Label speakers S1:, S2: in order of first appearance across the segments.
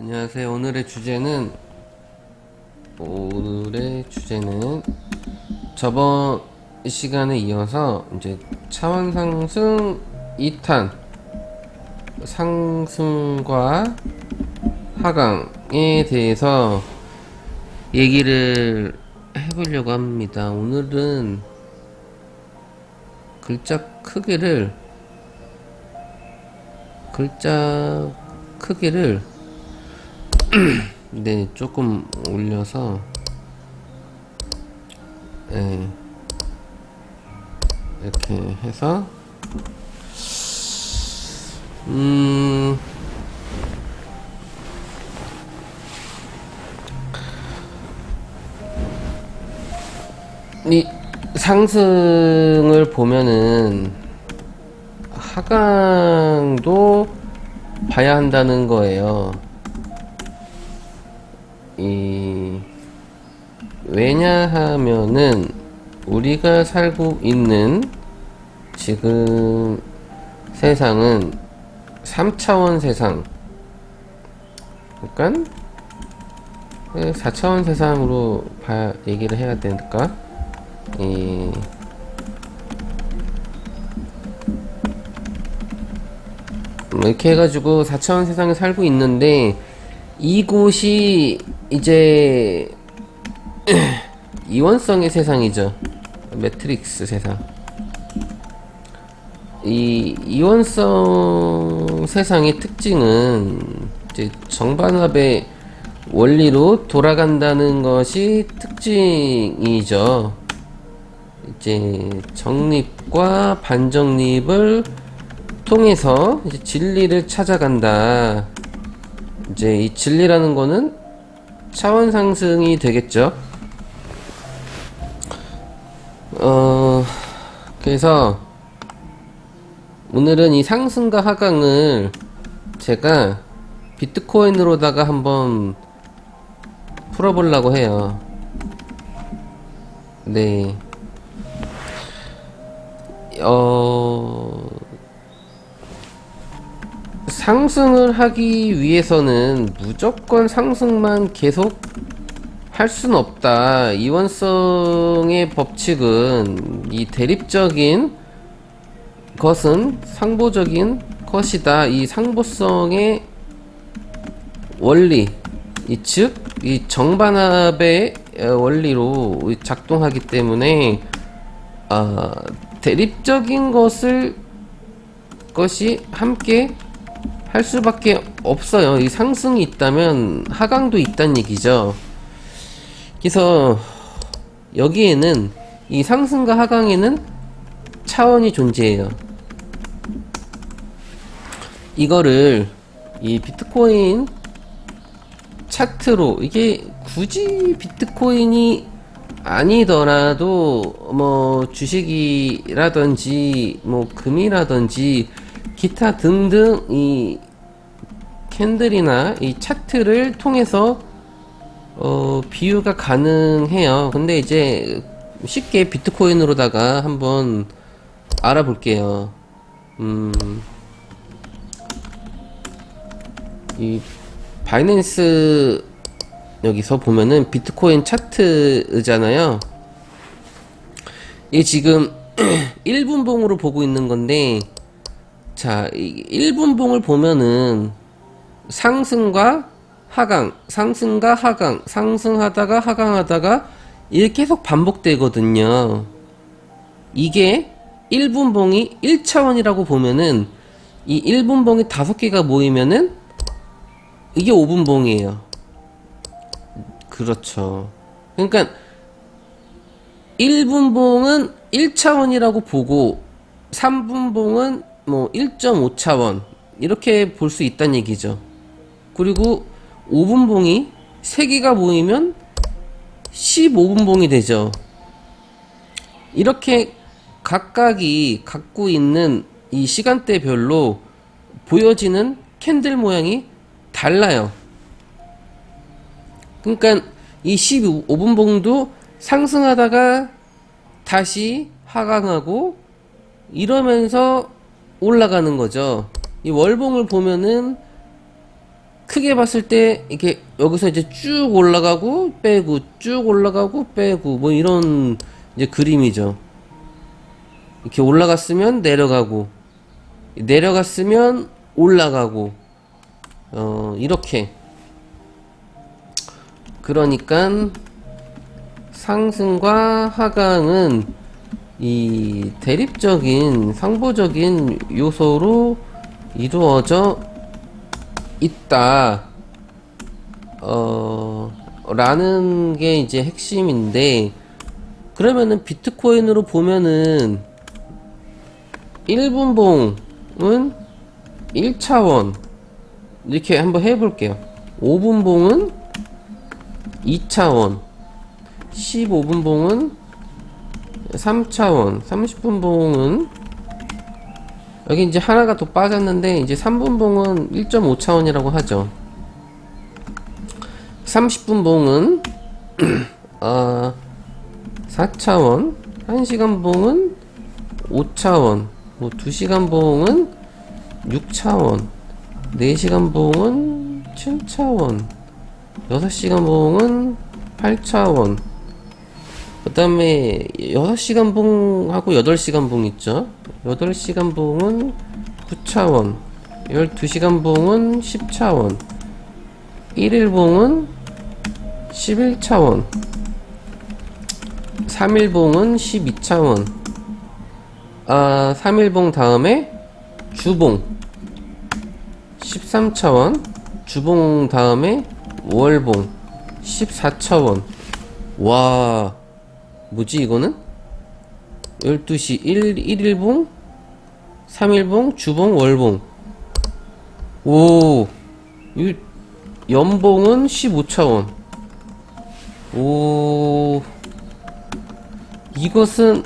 S1: 안녕하세요. 오늘의 주제는 저번 시간에 이어서 이제 차원 상승 2탄 상승과 하강에 대해서 얘기를 해보려고 합니다. 오늘은 글자 크기를 네, 조금 올려서 네, 이렇게 해서 이 상승을 보면은 하강도 봐야 한다는 거예요. 왜냐하면은 우리가 살고 있는 지금 세상은 3차원 세상, 그러니까 4차원 세상으로 얘기를 해야 될까? 이렇게 해가지고 4차원 세상에 살고 있는데, 이곳이 이제 이원성의 세상이죠. 매트릭스 세상. 이 이원성 세상의 특징은 이제 정반합의 원리로 돌아간다는 것이 특징이죠. 이제 정립과 반정립을 통해서 이제 진리를 찾아간다. 이제 이 진리라는 거는 차원 상승이 되겠죠. 그래서 오늘은 이 상승과 하강을 제가 비트코인으로다가 한번 풀어보려고 해요. 네. 상승을 하기 위해서는 무조건 상승만 계속 할 수는 없다. 이원성의 법칙은 이 대립적인 것은 상보적인 것이다. 이 상보성의 원리, 즉 이 정반합의 원리로 작동하기 때문에 대립적인 것이 함께 할 수밖에 없어요. 이 상승이 있다면 하강도 있다는 얘기죠. 그래서 여기에는 이 상승과 하강에는 차원이 존재해요. 이거를 이 비트코인 차트로, 이게 굳이 비트코인이 아니더라도 뭐 주식이라든지 뭐 금이라든지 기타 등등 이 캔들이나 이 차트를 통해서 비유가 가능해요. 근데 이제 쉽게 비트코인으로다가 한번 알아볼게요. 이 바이낸스 여기서 보면은 비트코인 차트잖아요. 이게 지금 1분봉으로 보고 있는 건데, 자, 1분봉을 보면은 상승과 하강, 상승과 하강, 상승하다가 하강하다가 이렇게 계속 반복되거든요. 이게 1분봉이 1차원이라고 보면은 이 1분봉이 5개가 모이면은 이게 5분봉이에요. 그렇죠. 그러니까 1분봉은 1차원이라고 보고 3분봉은 뭐 1.5차원 이렇게 볼 수 있다는 얘기죠. 그리고 5분봉이 3개가 모이면 15분봉이 되죠. 이렇게 각각이 갖고 있는 이 시간대별로 보여지는 캔들 모양이 달라요. 그러니까 이 15분봉도 상승하다가 다시 하강하고 이러면서 올라가는 거죠. 이 월봉을 보면은 크게 봤을 때 이렇게 여기서 이제 쭉 올라가고 빼고 쭉 올라가고 빼고 뭐 이런 이제 그림이죠. 이렇게 올라갔으면 내려가고 내려갔으면 올라가고 이렇게. 그러니까 상승과 하강은 이 대립적인 상보적인 요소로 이루어져 있다 라는 게 이제 핵심인데, 그러면은 비트코인으로 보면은 1분봉은 1차원 이렇게 한번 해볼게요. 5분봉은 2차원, 15분봉은 3차원, 30분봉은 여기 이제 하나가 더 빠졌는데 이제 3분봉은 1.5차원이라고 하죠. 30분봉은 4차원, 1시간봉은 5차원, 뭐 2시간봉은 6차원, 4시간봉은 7차원, 6시간봉은 8차원, 그 다음에 6시간봉하고 8시간봉 있죠. 8시간봉은 9차원, 12시간봉은 10차원, 1일봉은 11차원, 3일봉은 12차원, 3일봉 다음에 주봉 13차원, 주봉 다음에 월봉 14차원. 와, 뭐지 이거는? 12시 1일봉, 3일봉, 주봉, 월봉. 오, 이 연봉은 15차원. 오, 이것은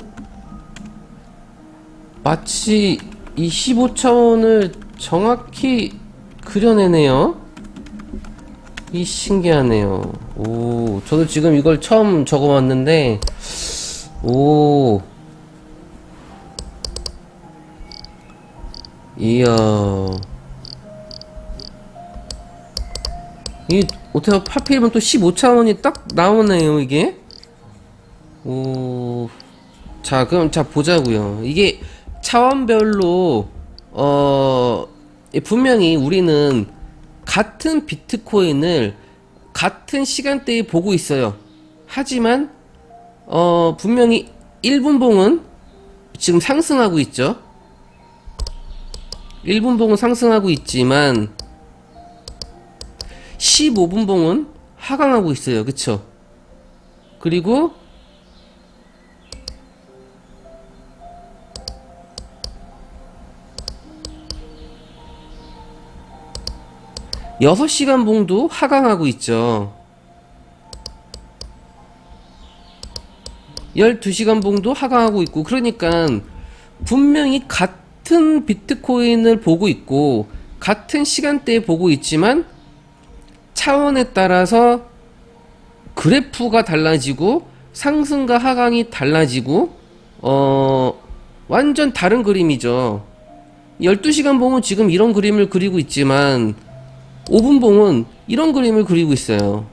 S1: 마치 이 15차원을 정확히 그려내네요. 이 신기하네요. 오, 저도 지금 이걸 처음 적어봤는데, 오, 이야, 이 어떻게 하필이면 또 15차원이 딱 나오네요, 이게. 오, 자, 그럼 자 보자고요. 이게 차원별로 분명히 우리는 같은 비트코인을 같은 시간대에 보고 있어요. 하지만 분명히 1분봉은 지금 상승하고 있죠. 1분봉은 상승하고 있지만 15분봉은 하강하고 있어요. 그쵸? 그리고 여섯 시간 봉도 하강하고 있죠. 12시간 봉도 하강하고 있고, 그러니까 분명히 같은 비트코인을 보고 있고 같은 시간대에 보고 있지만 차원에 따라서 그래프가 달라지고 상승과 하강이 달라지고 완전 다른 그림이죠. 12시간 봉은 지금 이런 그림을 그리고 있지만 5분 봉은 이런 그림을 그리고 있어요.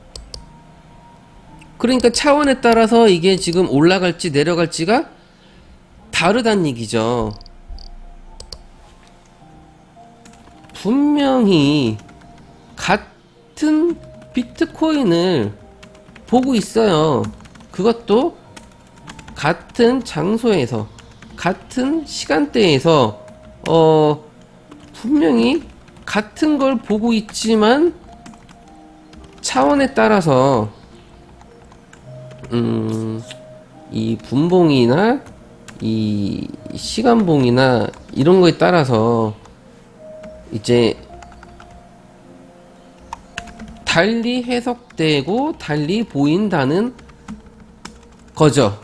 S1: 그러니까 차원에 따라서 이게 지금 올라갈지 내려갈지가 다르다는 얘기죠. 분명히 같은 비트코인을 보고 있어요. 그것도 같은 장소에서 같은 시간대에서 분명히 같은 걸 보고 있지만 차원에 따라서 이 분봉이나 이 시간봉이나 이런 거에 따라서 이제 달리 해석되고 달리 보인다는 거죠.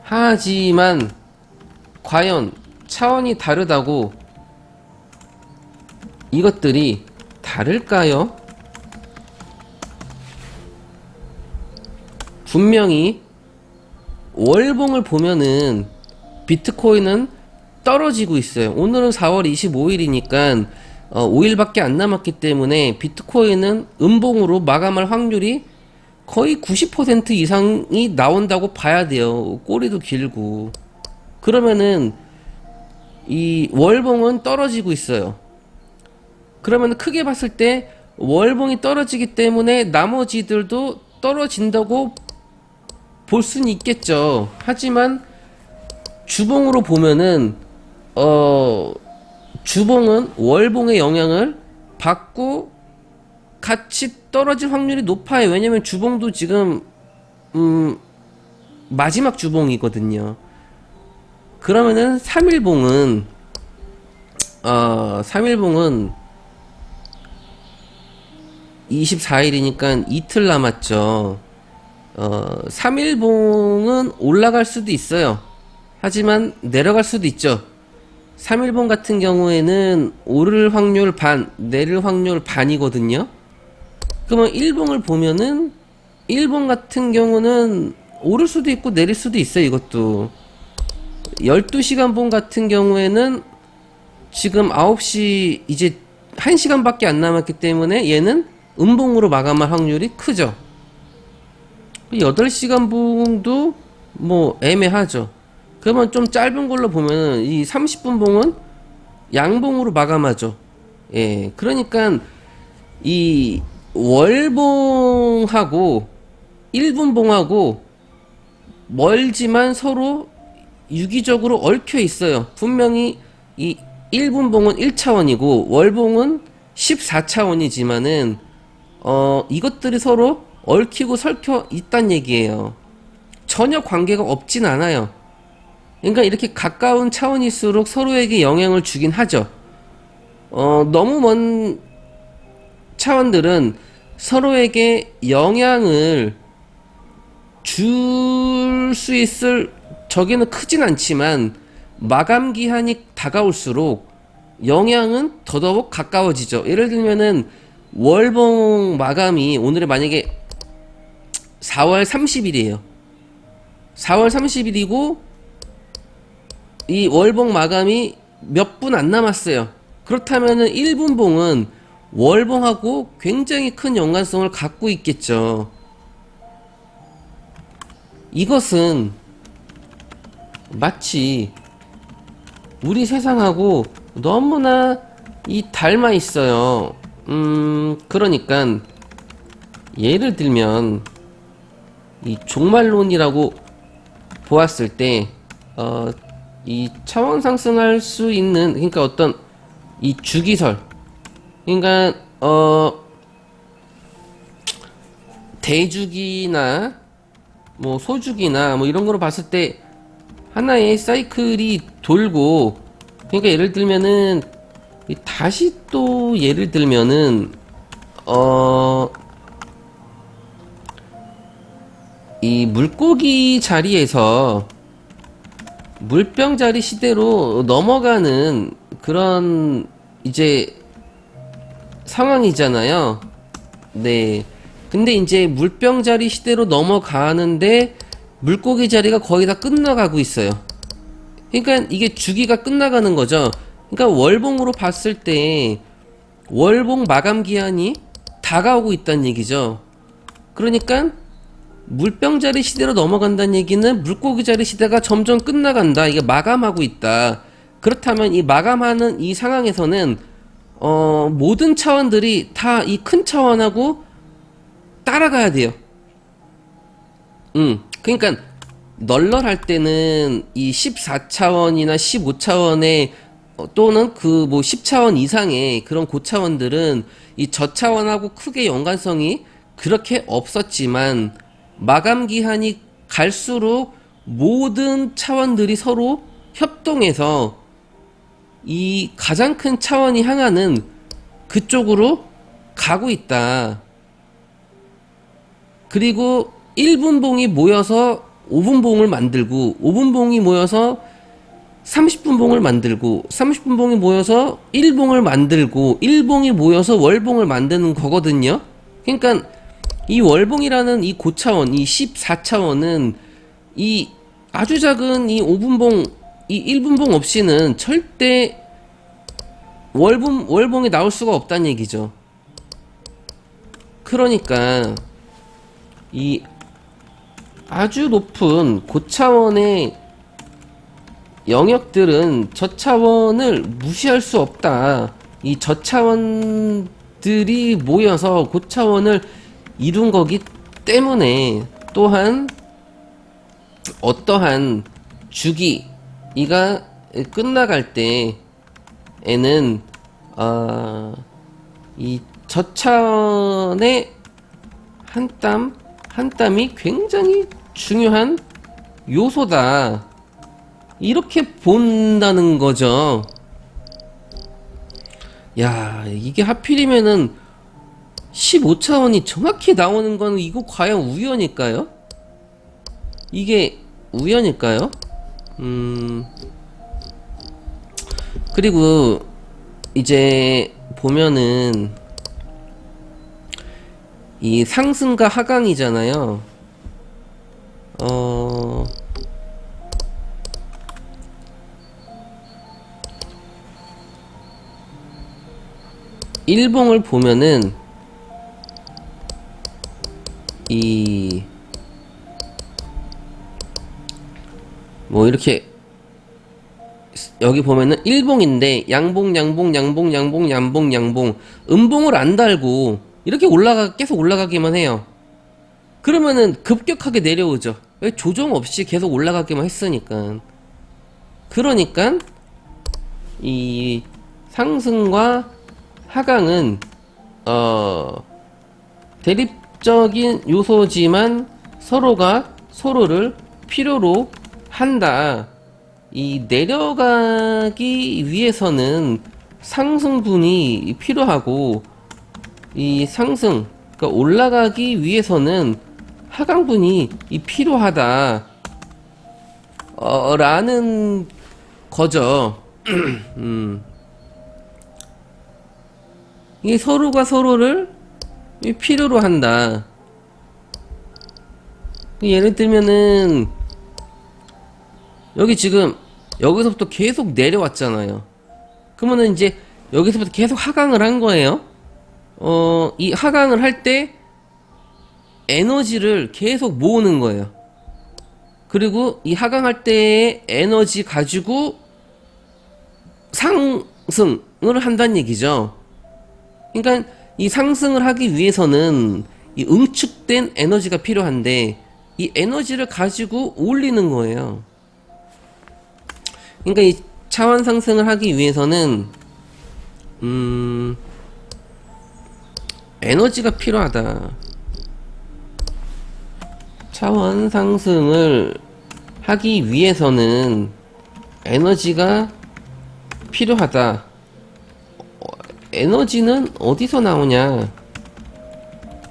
S1: 하지만 과연 차원이 다르다고 이것들이 다를까요? 분명히 월봉을 보면은 비트코인은 떨어지고 있어요. 오늘은 4월 25일이니까 5일밖에 안 남았기 때문에 비트코인은 음봉으로 마감할 확률이 거의 90% 이상이 나온다고 봐야 돼요. 꼬리도 길고. 그러면은 이 월봉은 떨어지고 있어요. 그러면 크게 봤을 때 월봉이 떨어지기 때문에 나머지들도 떨어진다고 볼 수는 있겠죠. 하지만 주봉으로 보면은 주봉은 월봉의 영향을 받고 같이 떨어질 확률이 높아요. 왜냐면 주봉도 지금 마지막 주봉이거든요. 그러면은 3일봉은 3일봉은 24일이니까 이틀 남았죠. 3일봉은 올라갈 수도 있어요. 하지만 내려갈 수도 있죠. 3일봉 같은 경우에는 오를 확률 반, 내릴 확률 반이거든요. 그러면 1봉을 보면은 1봉 같은 경우는 오를 수도 있고 내릴 수도 있어요. 이것도 12시간 봉 같은 경우에는 지금 9시 이제 1시간밖에 안 남았기 때문에 얘는 음봉으로 마감할 확률이 크죠. 8시간 봉도 뭐 애매하죠. 그러면 좀 짧은 걸로 보면은 이 30분 봉은 양봉으로 마감하죠. 예, 그러니까 이 월봉하고 1분 봉하고 멀지만 서로 유기적으로 얽혀 있어요. 분명히 이 1분 봉은 1차원이고 월봉은 14차원이지만은 이것들이 서로 얽히고 설켜 있단 얘기예요. 전혀 관계가 없진 않아요. 그러니까 이렇게 가까운 차원일수록 서로에게 영향을 주긴 하죠. 너무 먼 차원들은 서로에게 영향을 줄 수 있을 저기는 크진 않지만 마감 기한이 다가올수록 영향은 더더욱 가까워지죠. 예를 들면은 월봉 마감이 오늘의 만약에 4월 30일이에요. 4월 30일이고 이 월봉 마감이 몇 분 안 남았어요. 그렇다면은 1분 봉은 월봉하고 굉장히 큰 연관성을 갖고 있겠죠. 이것은 마치 우리 세상하고 너무나 닮아 있어요. 그러니까 예를 들면 이 종말론이라고 보았을 때 이 차원 상승할 수 있는, 그러니까 어떤 이 주기설, 그러니까 대주기나 뭐 소주기나 뭐 이런 거로 봤을 때 하나의 사이클이 돌고, 그러니까 예를 들면은 다시 또 예를 들면은 이 물고기 자리에서 물병 자리 시대로 넘어가는 그런 이제 상황이잖아요. 네. 근데 이제 물병 자리 시대로 넘어가는데 물고기 자리가 거의 다 끝나가고 있어요. 그러니까 이게 주기가 끝나가는 거죠. 그러니까 월봉으로 봤을 때 월봉 마감 기한이 다가오고 있다는 얘기죠. 그러니까 물병 자리 시대로 넘어간다는 얘기는 물고기 자리 시대가 점점 끝나간다. 이게 마감하고 있다. 그렇다면 이 마감하는 이 상황에서는 모든 차원들이 다 이 큰 차원하고 따라가야 돼요. 그러니까 널널할 때는 이 14차원이나 15차원의 또는 그 뭐 10차원 이상의 그런 고차원들은 이 저차원하고 크게 연관성이 그렇게 없었지만 마감 기한이 갈수록 모든 차원들이 서로 협동해서 이 가장 큰 차원이 향하는 그쪽으로 가고 있다. 그리고 1분봉이 모여서 5분봉을 만들고 5분봉이 모여서 30분봉을 만들고 30분봉이 모여서 1봉을 만들고 1봉이 모여서 월봉을 만드는 거거든요. 그러니까 이 월봉이라는 이 고차원, 이 14차원은 이 아주 작은 이 5분봉, 이 1분봉 없이는 절대 월봉이 나올 수가 없다는 얘기죠. 그러니까 이 아주 높은 고차원의 영역들은 저차원을 무시할 수 없다. 이 저차원들이 모여서 고차원을 이룬 거기 때문에, 또한 어떠한 주기가 끝나갈 때에는 이 저차원의 한 땀 한 땀이 굉장히 중요한 요소다, 이렇게 본다는 거죠. 야, 이게 하필이면은 15차원이 정확히 나오는 건 이거 과연 우연일까요? 이게 우연일까요? 그리고 이제 보면은 이 상승과 하강이잖아요. 일봉을 보면은 이 뭐 이렇게 여기 보면은 일봉인데 양봉 양봉 양봉 양봉 양봉 양봉, 음봉을 안 달고 이렇게 계속 올라가기만 해요. 그러면은 급격하게 내려오죠. 왜? 조정 없이 계속 올라가기만 했으니까. 그러니까 이 상승과 하강은 대립적인 요소지만 서로가 서로를 필요로 한다. 이 내려가기 위해서는 상승분이 필요하고, 이 상승, 그러니까 올라가기 위해서는 하강분이 필요하다. 라는 거죠. 이게 서로가 서로를 필요로 한다. 예를 들면은 여기 지금 여기서부터 계속 내려왔잖아요. 그러면은 이제 여기서부터 계속 하강을 한 거예요. 이 하강을 할 때 에너지를 계속 모으는 거예요. 그리고 이 하강할 때의 에너지 가지고 상승을 한다는 얘기죠. 그러니까 이 상승을 하기 위해서는 이 응축된 에너지가 필요한데, 이 에너지를 가지고 올리는 거예요. 그러니까 이 차원 상승을 하기 위해서는 에너지가 필요하다. 차원 상승을 하기 위해서는 에너지가 필요하다. 에너지는 어디서 나오냐?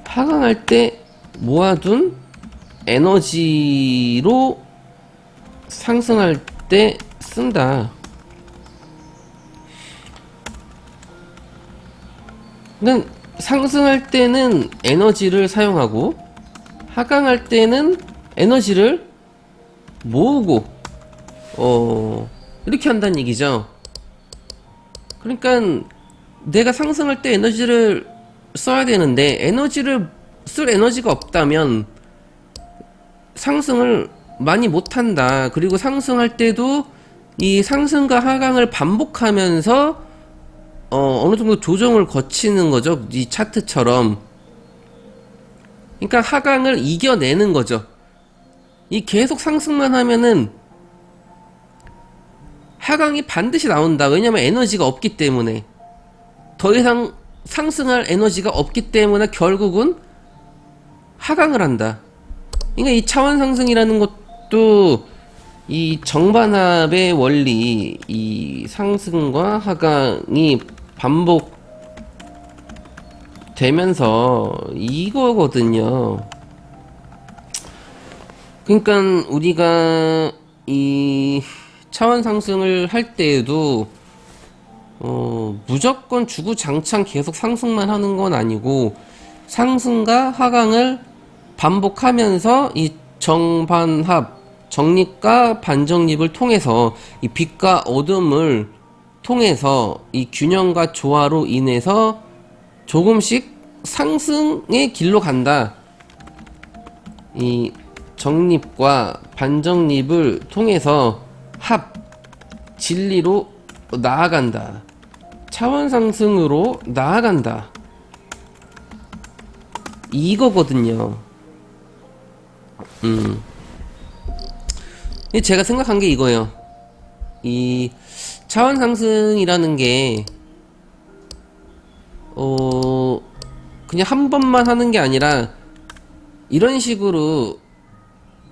S1: 하강할 때 모아둔 에너지로 상승할 때 쓴다. 그러니까 상승할 때는 에너지를 사용하고, 하강할 때는 에너지를 모으고, 이렇게 한다는 얘기죠. 그러니까 내가 상승할 때 에너지를 써야 되는데, 에너지를 쓸 에너지가 없다면 상승을 많이 못한다. 그리고 상승할 때도 이 상승과 하강을 반복하면서 어느 정도 조정을 거치는 거죠. 이 차트처럼. 그러니까 하강을 이겨내는 거죠. 이 계속 상승만 하면은 하강이 반드시 나온다. 왜냐면 에너지가 없기 때문에. 더 이상 상승할 에너지가 없기 때문에 결국은 하강을 한다. 그러니까 이 차원 상승이라는 것도 이 정반합의 원리, 이 상승과 하강이 반복되면서 이거거든요. 그러니까 우리가 이 차원 상승을 할 때에도 무조건 주구장창 계속 상승만 하는 건 아니고, 상승과 하강을 반복하면서 이 정반합, 정립과 반정립을 통해서 이 빛과 어둠을 통해서 이 균형과 조화로 인해서 조금씩 상승의 길로 간다. 이 정립과 반정립을 통해서 진리로 나아간다. 차원 상승으로 나아간다. 이거거든요. 제가 생각한 게 이거예요. 이 차원 상승이라는 게 그냥 한 번만 하는 게 아니라 이런 식으로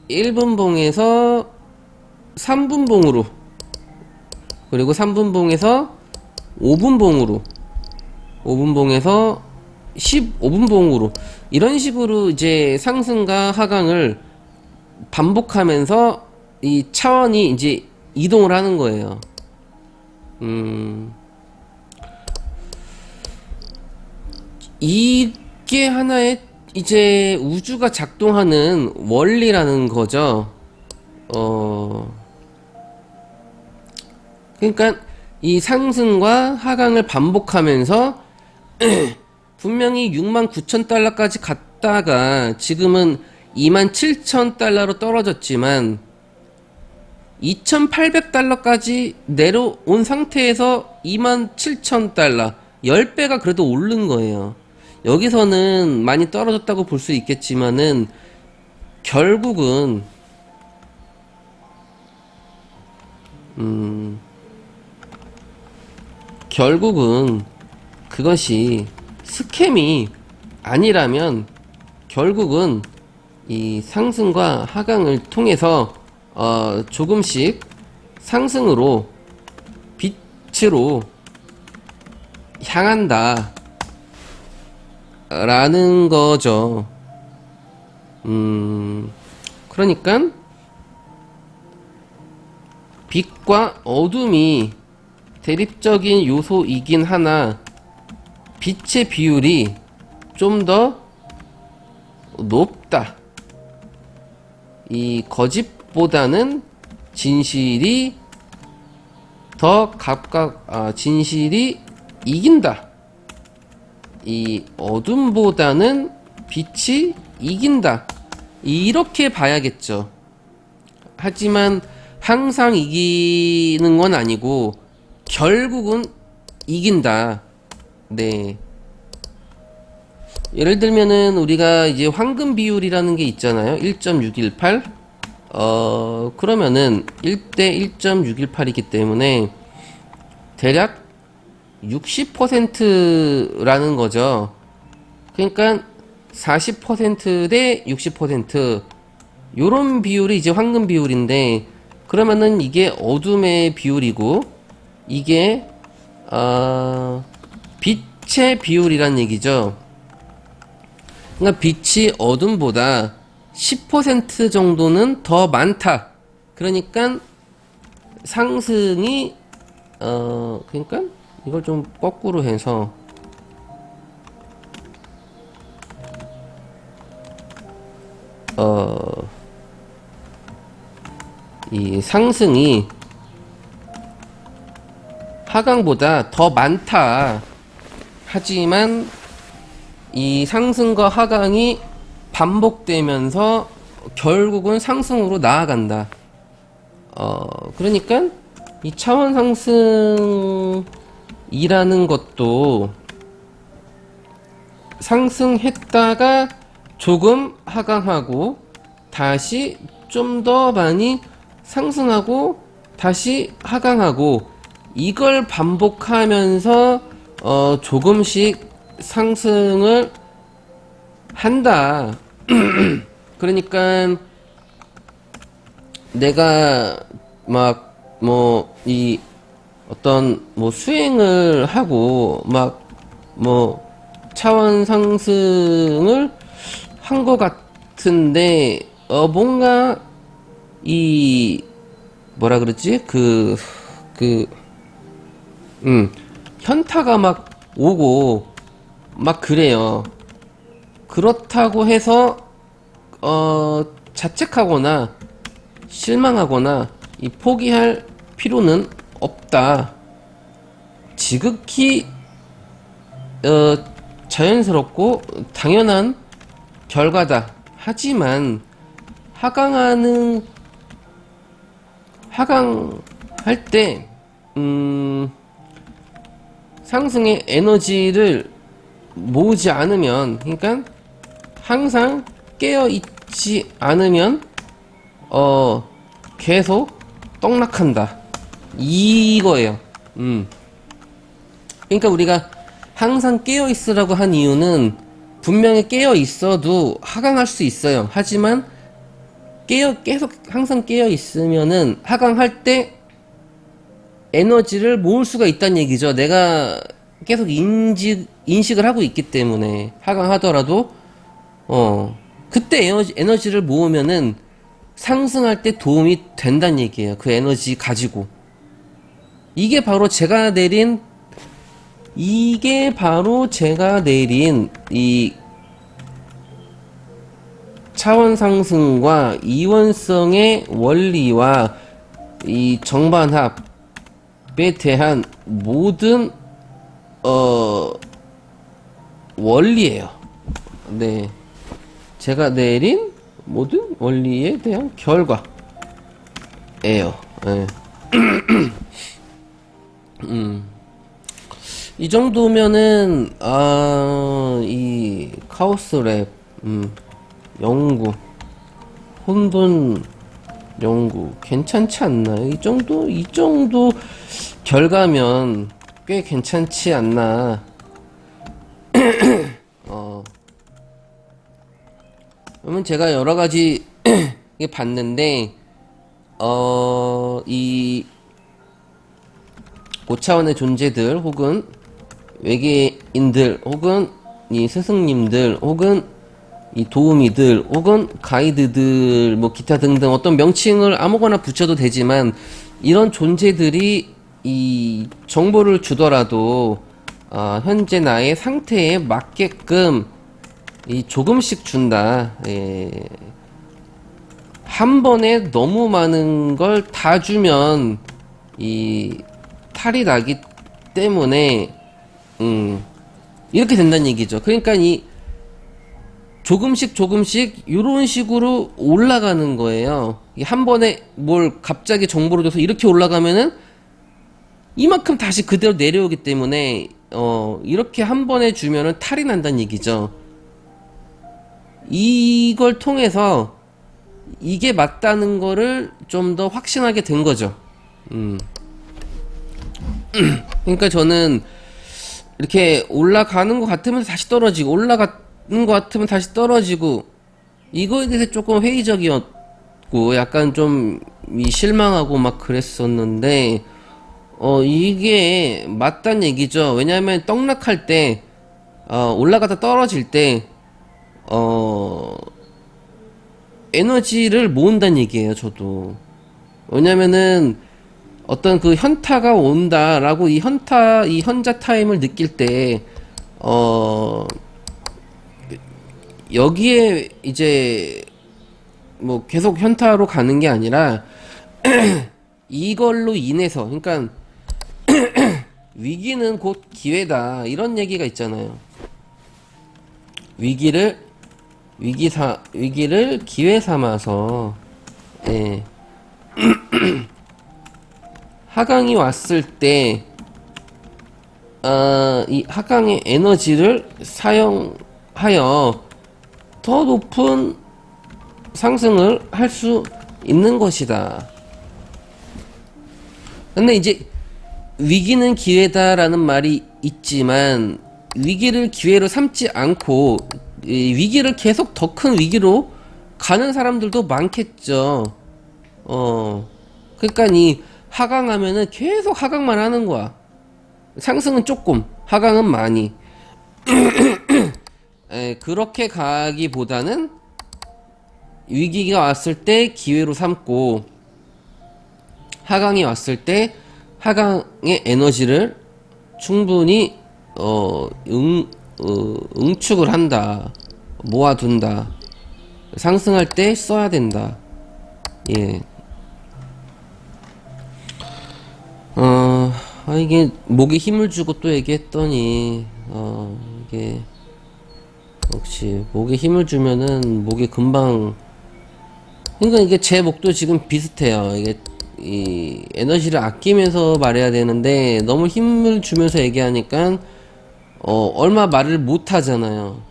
S1: 1분봉에서 3분봉으로, 그리고 3분봉에서 5분봉으로, 5분봉에서 15분봉으로, 이런 식으로 이제 상승과 하강을 반복하면서 이 차원이 이제 이동을 하는 거예요. 이게 하나의 이제 우주가 작동하는 원리라는 거죠. 그러니까 이 상승과 하강을 반복하면서 분명히 69,000달러까지 갔다가 지금은 27,000달러로 떨어졌지만 2,800달러까지 내려온 상태에서 27,000달러 10배가 그래도 오른 거예요. 여기서는 많이 떨어졌다고 볼 수 있겠지만은 결국은 그것이 스캠이 아니라면 결국은 이 상승과 하강을 통해서 조금씩 상승으로 빛으로 향한다 라는 거죠. 그러니까 빛과 어둠이 대립적인 요소이긴 하나 빛의 비율이 좀 더 높다. 이 거짓보다는 진실이 진실이 이긴다. 이 어둠보다는 빛이 이긴다. 이렇게 봐야겠죠. 하지만 항상 이기는 건 아니고 결국은 이긴다. 네. 예를 들면은 우리가 이제 황금 비율이라는 게 있잖아요. 1.618. 그러면은 1대 1.618이기 때문에 대략 60%라는 거죠. 그러니까 40%대 60%, 요런 비율이 이제 황금 비율인데, 그러면은 이게 어둠의 비율이고 이게 빛의 비율이란 얘기죠. 그러니까 빛이 어둠보다 10% 정도는 더 많다. 그러니까 상승이 그러니까 이걸 좀 거꾸로 해서 이 상승이 하강보다 더 많다. 하지만 이 상승과 하강이 반복되면서 결국은 상승으로 나아간다. 그러니까 이 차원 상승이라는 것도 상승했다가 조금 하강하고 다시 좀 더 많이 상승하고 다시 하강하고 이걸 반복하면서 조금씩 상승을 한다. 그러니까 내가 막 뭐 이 어떤 뭐 수행을 하고 막 뭐 차원 상승을 한 것 같은데 뭔가 이 뭐라 그러지 현타가 막 오고 막 그래요. 그렇다고 해서 자책하거나 실망하거나 이 포기할 필요는 없다. 지극히 자연스럽고 당연한 결과다. 하지만 하강할 때 상승의 에너지를 모으지 않으면, 그러니까 항상 깨어 있지 않으면 계속 떡락한다, 이거예요. 그러니까 우리가 항상 깨어 있으라고 한 이유는 분명히 깨어 있어도 하강할 수 있어요. 하지만 계속 항상 깨어 있으면은 하강할 때 에너지를 모을 수가 있다는 얘기죠. 내가 계속 인식을 하고 있기 때문에 하강하더라도 그때 에너지를 모으면은 상승할 때 도움이 된다는 얘기예요. 그 에너지 가지고. 이게 바로 제가 내린 이 차원 상승과 이원성의 원리와 이 정반합에 대한 모든 원리예요. 네, 제가 내린 모든 원리에 대한 결과예요. 네. 이 정도면은 이 카오스 랩 연구, 혼돈 연구 괜찮지 않나요? 이 정도 결과면 꽤 괜찮지 않나. 그러면 제가 여러 가지 봤는데 이 고차원의 존재들, 혹은 외계인들, 혹은 이 스승님들, 혹은 이 도우미들, 혹은 가이드들, 뭐 기타 등등 어떤 명칭을 아무거나 붙여도 되지만, 이런 존재들이 이 정보를 주더라도 현재 나의 상태에 맞게끔 이 조금씩 준다. 예. 한 번에 너무 많은 걸 다 주면 이 탈이 나기 때문에 이렇게 된다는 얘기죠. 그러니까 이 조금씩 이런 식으로 올라가는 거예요. 한 번에 뭘 갑자기 정보를 줘서 이렇게 올라가면은 이만큼 다시 그대로 내려오기 때문에 이렇게 한 번에 주면은 탈이 난다는 얘기죠. 이걸 통해서 이게 맞다는 거를 좀 더 확신하게 된 거죠. 그러니까 저는 이렇게 올라가는 것 같으면 다시 떨어지고, 올라가는 것 같으면 다시 떨어지고, 이거에 대해서 조금 회의적이었고 약간 좀 실망하고 막 그랬었는데, 이게 맞단 얘기죠. 왜냐하면 떡락할 때 올라가다 떨어질 때 에너지를 모은다는 얘기예요. 저도. 왜냐면은 어떤 그 현타가 온다라고, 이 현자 타임을 느낄 때 여기에 이제 뭐 계속 현타로 가는 게 아니라 이걸로 인해서, 그러니까 위기는 곧 기회다, 이런 얘기가 있잖아요. 위기를 기회 삼아서, 예. 하강이 왔을 때, 이 하강의 에너지를 사용하여 더 높은 상승을 할 수 있는 것이다. 근데 이제 위기는 기회다라는 말이 있지만, 위기를 기회로 삼지 않고 이 위기를 계속 더 큰 위기로 가는 사람들도 많겠죠. 그러니까 이 하강하면은 계속 하강만 하는 거야. 상승은 조금, 하강은 많이. 그렇게 가기보다는 위기가 왔을 때 기회로 삼고, 하강이 왔을 때 하강의 에너지를 충분히 응축을 한다, 모아둔다, 상승할 때 써야 된다. 예. 이게 목에 힘을 주고 또 얘기했더니 이게 역시 목에 힘을 주면은 목이 금방, 그러니까 이게 제 목도 지금 비슷해요. 이게 이 에너지를 아끼면서 말해야 되는데 너무 힘을 주면서 얘기하니까 얼마 말을 못 하잖아요.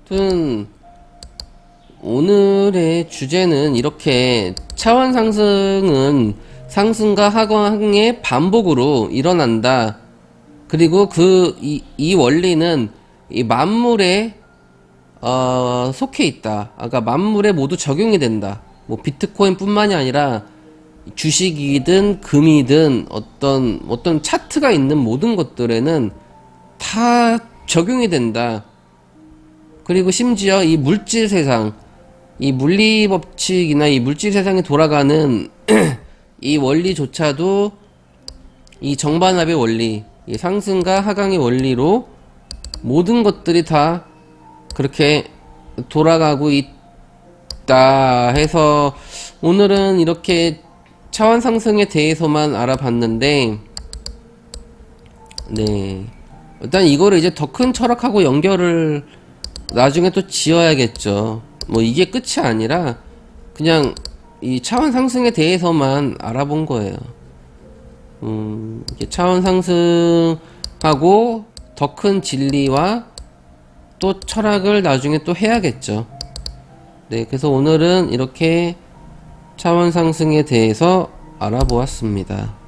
S1: 아무튼 오늘의 주제는 이렇게 차원 상승은 상승과 하강의 반복으로 일어난다. 그리고 이 원리는 이 만물에 속해 있다. 아까 만물에 모두 적용이 된다. 뭐 비트코인 뿐만이 아니라 주식이든 금이든 어떤 차트가 있는 모든 것들에는 다 적용이 된다. 그리고 심지어 이 물질 세상, 이 물리 법칙이나 이 물질 세상에 돌아가는 이 원리조차도 이 정반합의 원리, 이 상승과 하강의 원리로 모든 것들이 다 그렇게 돌아가고 있다 해서 오늘은 이렇게 차원 상승에 대해서만 알아봤는데, 네, 일단 이거를 이제 더 큰 철학하고 연결을 나중에 또 지어야겠죠. 뭐 이게 끝이 아니라 그냥 이 차원 상승에 대해서만 알아본 거예요. 이게 차원 상승하고 더 큰 진리와 또 철학을 나중에 또 해야겠죠. 네, 그래서 오늘은 이렇게 차원 상승에 대해서 알아보았습니다.